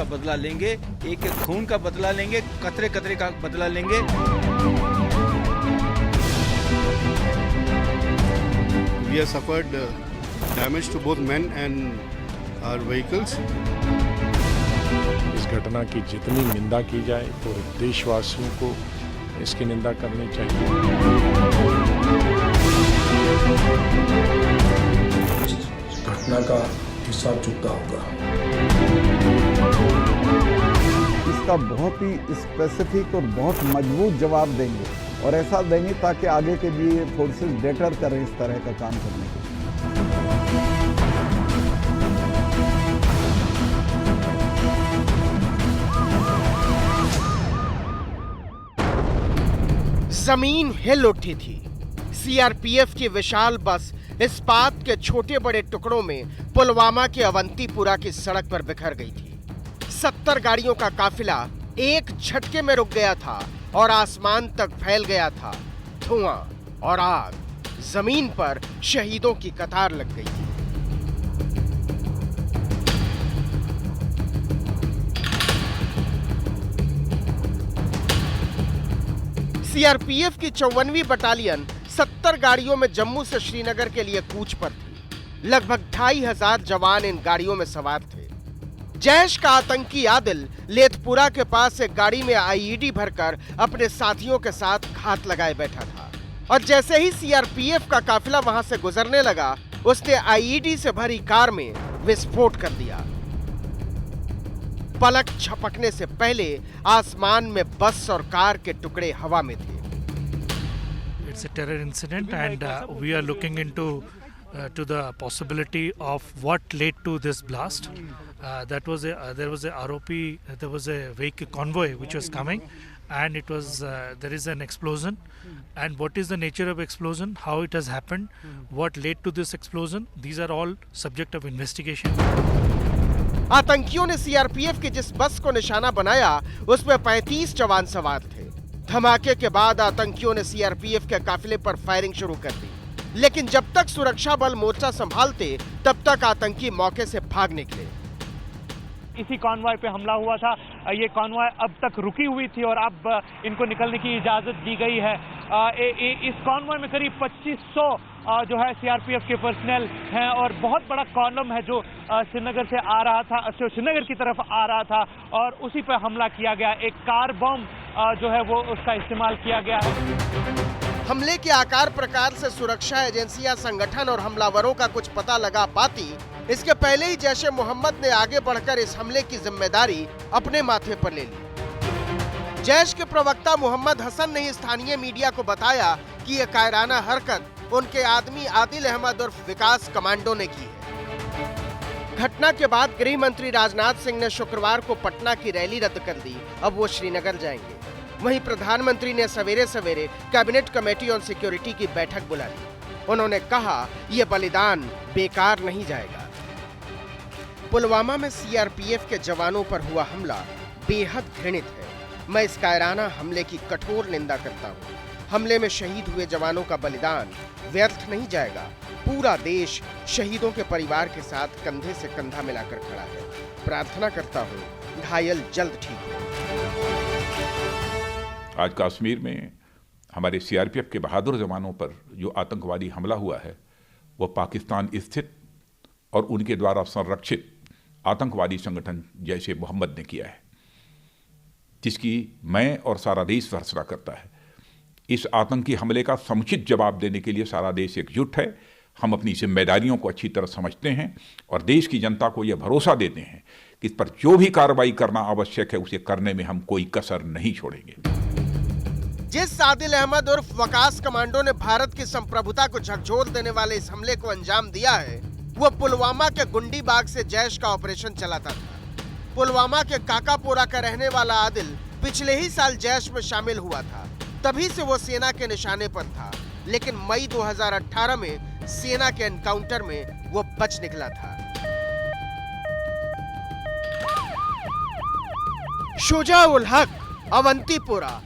का बदला लेंगे, एक एक खून का बदला लेंगे, कतरे कतरे का बदला लेंगे। We have suffered damage to both men and our vehicles. इस घटना की जितनी निंदा की जाए तो देशवासियों को इसकी निंदा करनी चाहिए। घटना का हिसाब चुकता होगा। इसका बहुत ही स्पेसिफिक और बहुत मजबूत जवाब देंगे और ऐसा देंगे ताकि आगे के लिए फोर्सेस बेटर करें इस तरह का काम करने के। जमीन हिल उठी थी। सीआरपीएफ की विशाल बस इस्पात के छोटे बड़े टुकड़ों में पुलवामा के अवंतीपुरा की सड़क पर बिखर गई थी। 70 गाड़ियों का काफिला एक झटके में रुक गया था और आसमान तक फैल गया था धुआं और आग। जमीन पर शहीदों की कतार लग गई थी। सीआरपीएफ की 54वीं बटालियन 70 गाड़ियों में जम्मू से श्रीनगर के लिए कूच पर थी। लगभग 2500 जवान इन गाड़ियों में सवार थे। जैश का आतंकी आदिल लेथपुरा के पास एक गाड़ी में आईईडी भरकर अपने साथियों के साथ घात लगाए बैठा था और जैसे ही सीआरपीएफ का काफिला वहां से गुजरने लगा, उसने आईईडी से भरी कार में विस्फोट कर दिया। पलक झपकने से पहले आसमान में बस और कार के टुकड़े हवा में थे। It's a terror incident and we are looking into to the possibility of what led to this blast. There was a ROP, there was a vehicle convoy which was coming, and it was there is an explosion. And what is the nature of explosion? How it has happened? What led to this explosion? These are all subject of investigation. आतंकियों ने CRPF की जिस बस को निशाना बनाया उसमें 35 जवान सवार थे। धमाके के बाद आतंकियों ने सीआरपीएफ के काफिले पर फायरिंग शुरू कर दी, लेकिन जब तक सुरक्षा बल मोर्चा संभालते तब तक आतंकी मौके से भाग निकले। इसी कॉन्वॉय पे हमला हुआ था। ये कॉन्वॉय अब तक रुकी हुई थी और अब इनको निकलने की इजाजत दी गई है। इस कॉन्वॉय में करीब 2500 जो है सीआरपीएफ के पर्सनल हैं और बहुत बड़ा कॉलम है जो श्रीनगर से आ रहा था, श्रीनगर की तरफ आ रहा था और उसी पर हमला किया गया। एक कार बम जो है वो उसका इस्तेमाल किया गया है। हमले के आकार प्रकार से सुरक्षा एजेंसियां संगठन और हमलावरों का कुछ पता लगा पाती, इसके पहले ही जैश ए मोहम्मद ने आगे बढ़कर इस हमले की जिम्मेदारी अपने माथे पर ले ली। जैश के प्रवक्ता मोहम्मद हसन ने स्थानीय मीडिया को बताया कि यह कायराना हरकत उनके आदमी आदिल अहमद और विकास कमांडो ने की है। घटना के बाद गृह मंत्री राजनाथ सिंह ने शुक्रवार को पटना की रैली रद्द कर दी। अब वो श्रीनगर जाएंगे। वहीं प्रधानमंत्री ने सवेरे सवेरे कैबिनेट कमेटी ऑन सिक्योरिटी की बैठक बुला ली। उन्होंने कहा यह बलिदान बेकार नहीं जाएगा। पुलवामा में सीआरपीएफ के जवानों पर हुआ हमला बेहद घृणित है। मैं इस कायराना हमले की कठोर निंदा करता हूँ। हमले में शहीद हुए जवानों का बलिदान व्यर्थ नहीं जाएगा। पूरा देश शहीदों के परिवार के साथ कंधे से कंधा मिलाकर खड़ा है। प्रार्थना करता हूँ घायल जल्द ठीक हो। आज कश्मीर में हमारे सीआरपीएफ के बहादुर जवानों पर जो आतंकवादी हमला हुआ है वो पाकिस्तान स्थित और उनके द्वारा संरक्षित आतंकवादी संगठन जैश ए मोहम्मद ने किया है, जिसकी मैं और सारा देश भर्त्सना करता है। इस आतंकी हमले का समुचित जवाब देने के लिए सारा देश एकजुट है। हम अपनी जिम्मेदारियों को अच्छी तरह समझते हैं और देश की जनता को यह भरोसा देते हैं कि इस पर जो भी कार्रवाई करना आवश्यक है उसे करने में हम कोई कसर नहीं छोड़ेंगे। जिस आदिल अहमद उर्फ वकास कमांडो ने भारत की संप्रभुता को झकझोर देने वाले इस हमले को अंजाम दिया है, वो पुलवामा के गुंडी बाग से जैश का ऑपरेशन चलाता था। पुलवामा के काकापोरा का रहने वाला आदिल पिछले ही साल जैश में शामिल हुआ था। तभी से वो सेना के निशाने पर था, लेकिन मई 2018 में सेना के एनकाउंटर में वो बच निकला था। शुजा उल हक, अवंतीपुरा।